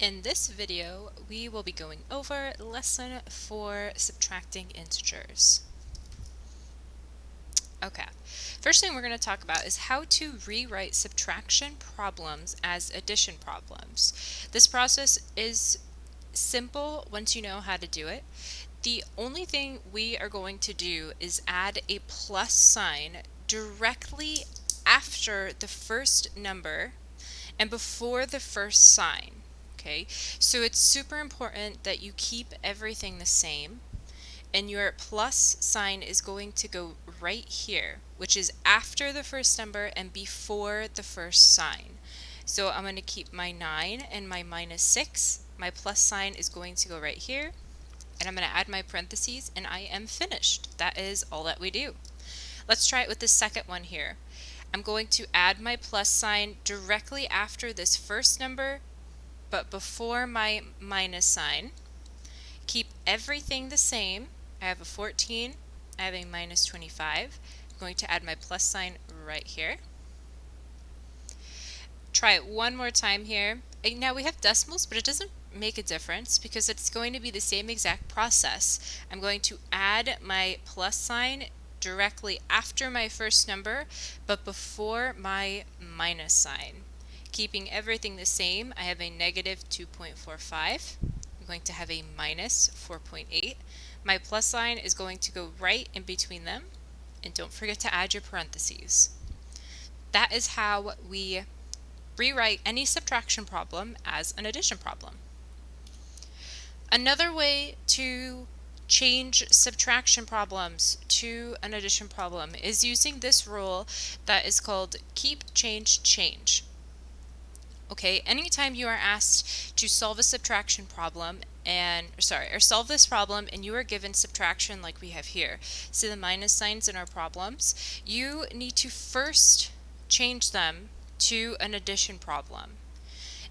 In this video, we will be going over lesson 4, subtracting integers. Okay, first thing we're going to talk about is how to rewrite subtraction problems as addition problems. This process is simple once you know how to do it. The only thing we are going to do is add a plus sign directly after the first number and before the first sign. Okay, so it's super important that you keep everything the same, and your plus sign is going to go right here, which is after the first number and before the first sign. So I'm going to keep my 9 and my minus 6. My plus sign is going to go right here, and I'm going to add my parentheses, and I am finished. That is all that we do. Let's try it with the second one here. I'm going to add my plus sign directly after this first number, but before my minus sign. Keep everything the same. I have a 14, I have a minus 25. I'm going to add my plus sign right here. Try it one more time here. Now we have decimals, but it doesn't make a difference because it's going to be the same exact process. I'm going to add my plus sign directly after my first number, but before my minus sign. Keeping everything the same, I have a negative 2.45. I'm going to have a minus 4.8. My plus sign is going to go right in between them, and don't forget to add your parentheses. That is how we rewrite any subtraction problem as an addition problem. Another way to change subtraction problems to an addition problem is using this rule that is called keep, change, change. Okay, anytime you are asked to solve a subtraction problem or solve this problem and you are given subtraction like we have here, so the minus signs in our problems, you need to first change them to an addition problem.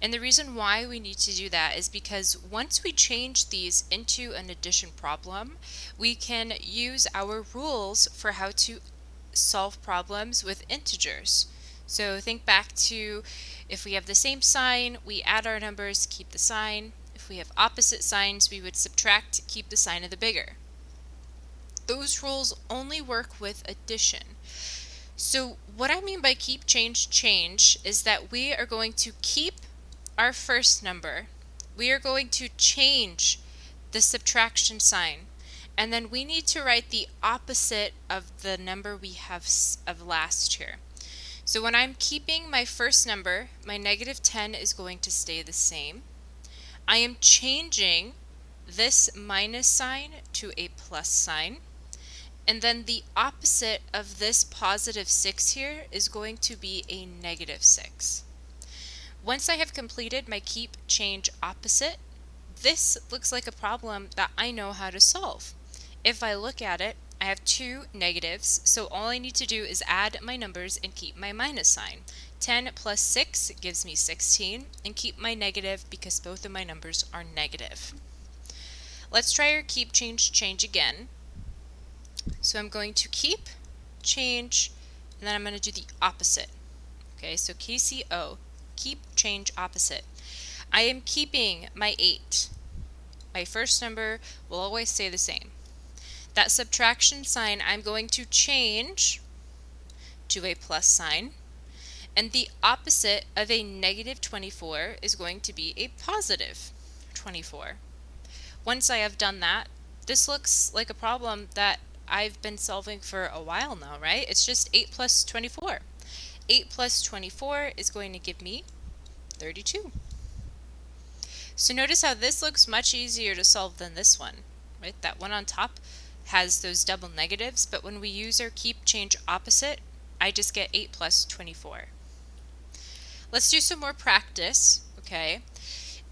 And the reason why we need to do that is because once we change these into an addition problem, we can use our rules for how to solve problems with integers. So think back to if we have the same sign, we add our numbers, keep the sign. If we have opposite signs, we would subtract, keep the sign of the bigger. Those rules only work with addition. So what I mean by keep, change, change is that we are going to keep our first number. We are going to change the subtraction sign. And then we need to write the opposite of the number we have of last here. So when I'm keeping my first number, my negative 10 is going to stay the same. I am changing this minus sign to a plus sign. And then the opposite of this positive 6 here is going to be a negative 6. Once I have completed my keep, change, opposite, this looks like a problem that I know how to solve. If I look at it, I have two negatives, so all I need to do is add my numbers and keep my minus sign. 10 plus 6 gives me 16, and keep my negative because both of my numbers are negative. Let's try our keep, change, change again. So I'm going to keep, change, and then I'm going to do the opposite. Okay, so KCO, keep, change, opposite. I am keeping my 8. My first number will always stay the same. That subtraction sign I'm going to change to a plus sign, and the opposite of a negative 24 is going to be a positive 24. Once I have done that, this looks like a problem that I've been solving for a while now, right? It's just 8 plus 24. 8 plus 24 is going to give me 32. So notice how this looks much easier to solve than this one, right? That one on top has those double negatives, but when we use our keep, change, opposite, I just get 8 plus 24. Let's do some more practice, okay?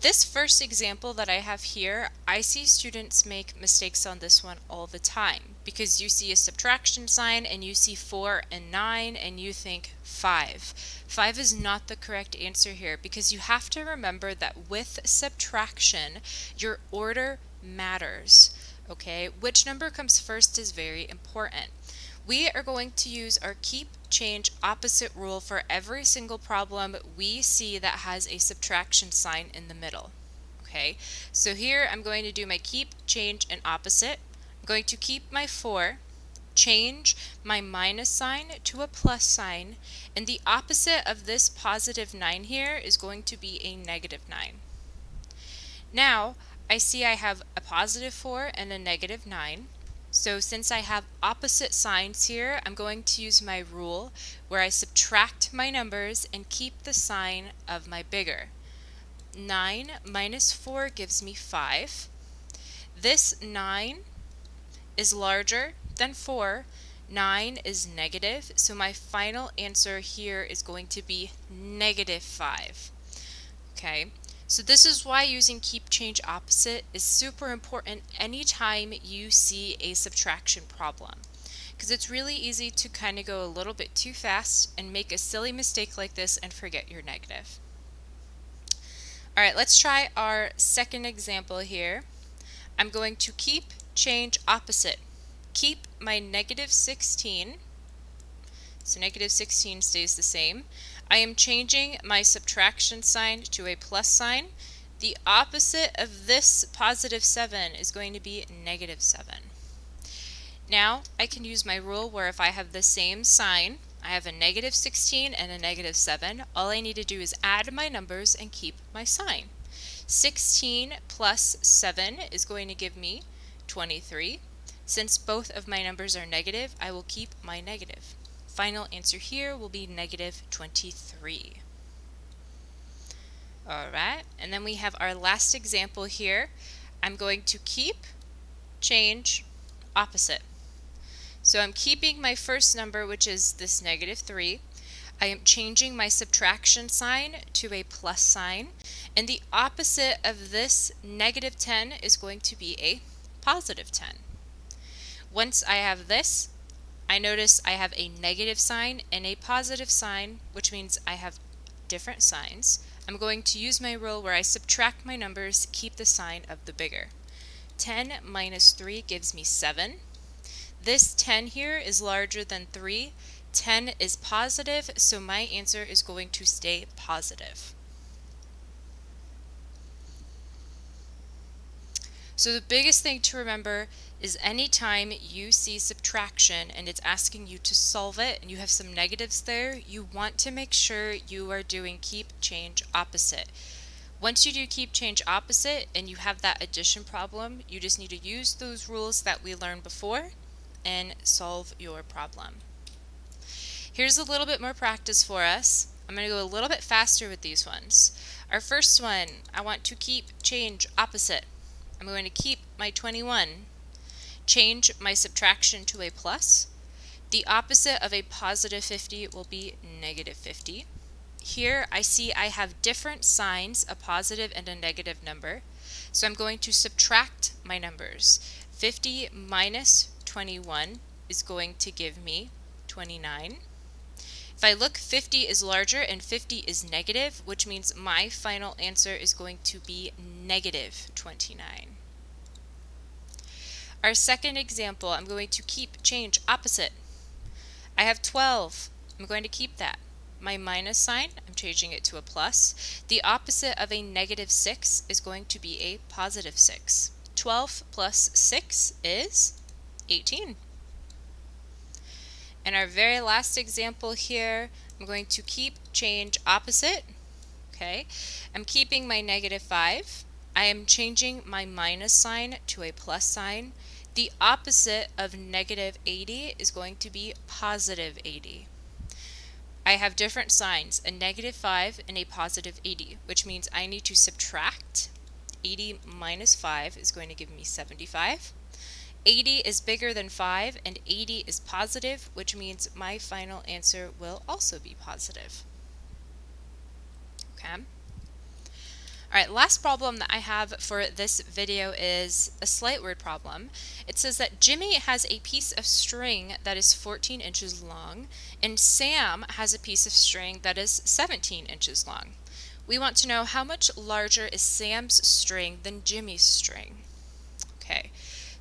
This first example that I have here, I see students make mistakes on this one all the time because you see a subtraction sign and you see 4 and 9 and you think 5. 5 is not the correct answer here because you have to remember that with subtraction, your order matters. Okay, which number comes first is very important. We are going to use our keep, change, opposite rule for every single problem we see that has a subtraction sign in the middle. Okay, so here I'm going to do my keep, change, and opposite. I'm going to keep my 4, change my minus sign to a plus sign, and the opposite of this positive 9 here is going to be a negative 9. Now, I see I have a positive 4 and a negative 9. So since I have opposite signs here, I'm going to use my rule where I subtract my numbers and keep the sign of my bigger. 9 minus 4 gives me 5. This 9 is larger than 4. 9 is negative, so my final answer here is going to be negative 5. Okay, so this is why using keep, change, opposite is super important anytime you see a subtraction problem, because it's really easy to kind of go a little bit too fast and make a silly mistake like this and forget your negative. All right, let's try our second example here. I'm going to keep, change, opposite. Keep my negative 16, so negative 16 stays the same. I am changing my subtraction sign to a plus sign. The opposite of this positive 7 is going to be negative 7. Now I can use my rule where if I have the same sign, I have a negative 16 and a negative 7, all I need to do is add my numbers and keep my sign. 16 plus 7 is going to give me 23. Since both of my numbers are negative, I will keep my negative. Final answer here will be negative 23. Alright, and then we have our last example here. I'm going to keep, change, opposite. So I'm keeping my first number, which is this negative 3. I am changing my subtraction sign to a plus sign, and the opposite of this negative 10 is going to be a positive 10. Once I have this, I notice I have a negative sign and a positive sign, which means I have different signs. I'm going to use my rule where I subtract my numbers, keep the sign of the bigger. 10 minus 3 gives me 7. This 10 here is larger than 3. 10 is positive, so my answer is going to stay positive. So the biggest thing to remember is anytime you see subtraction and it's asking you to solve it and you have some negatives there, you want to make sure you are doing keep, change, opposite. Once you do keep, change, opposite and you have that addition problem, you just need to use those rules that we learned before and solve your problem. Here's a little bit more practice for us. I'm going to go a little bit faster with these ones. Our first one, I want to keep, change, opposite. I'm going to keep my 21, change my subtraction to a plus. The opposite of a positive 50 will be negative 50. Here I see I have different signs, a positive and a negative number. So I'm going to subtract my numbers. 50 minus 21 is going to give me 29. If I look, 50 is larger and 50 is negative, which means my final answer is going to be negative 29. Our second example, I'm going to keep, change, opposite. I have 12. I'm going to keep that. My minus sign, I'm changing it to a plus. The opposite of a negative 6 is going to be a positive 6. 12 plus 6 is 18. And our very last example here, I'm going to keep, change, opposite. Okay, I'm keeping my negative 5. I am changing my minus sign to a plus sign. The opposite of negative 80 is going to be positive 80. I have different signs, a negative 5 and a positive 80, which means I need to subtract. 80 minus 5 is going to give me 75. 80 is bigger than 5 and 80 is positive, which means my final answer will also be positive. Okay. Alright, last problem that I have for this video is a slight word problem. It says that Jimmy has a piece of string that is 14 inches long and Sam has a piece of string that is 17 inches long. We want to know how much larger is Sam's string than Jimmy's string. Okay,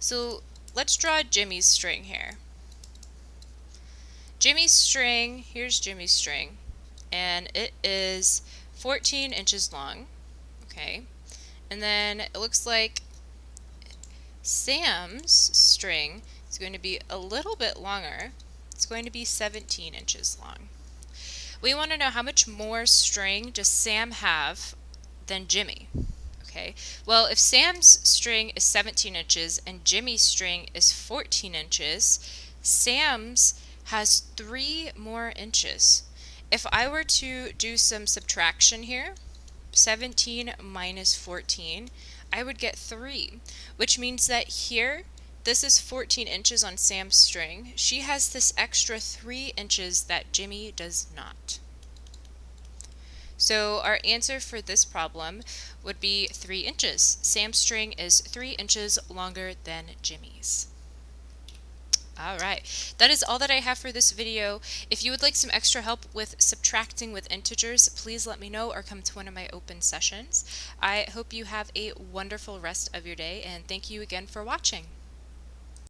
so let's draw Jimmy's string here. Jimmy's string, here's Jimmy's string, and it is 14 inches long. Okay, And then it looks like Sam's string is going to be a little bit longer. It's going to be 17 inches long. We want to know how much more string does Sam have than Jimmy? Okay, well, if Sam's string is 17 inches and Jimmy's string is 14 inches, Sam's has 3 more inches. If I were to do some subtraction here, 17 minus 14, I would get 3, which means that here, this is 14 inches on Sam's string. She has this extra 3 inches that Jimmy does not. So our answer for this problem would be 3 inches. Sam's string is 3 inches longer than Jimmy's. Alright, that is all that I have for this video. If you would like some extra help with subtracting with integers, please let me know or come to one of my open sessions. I hope you have a wonderful rest of your day, and thank you again for watching.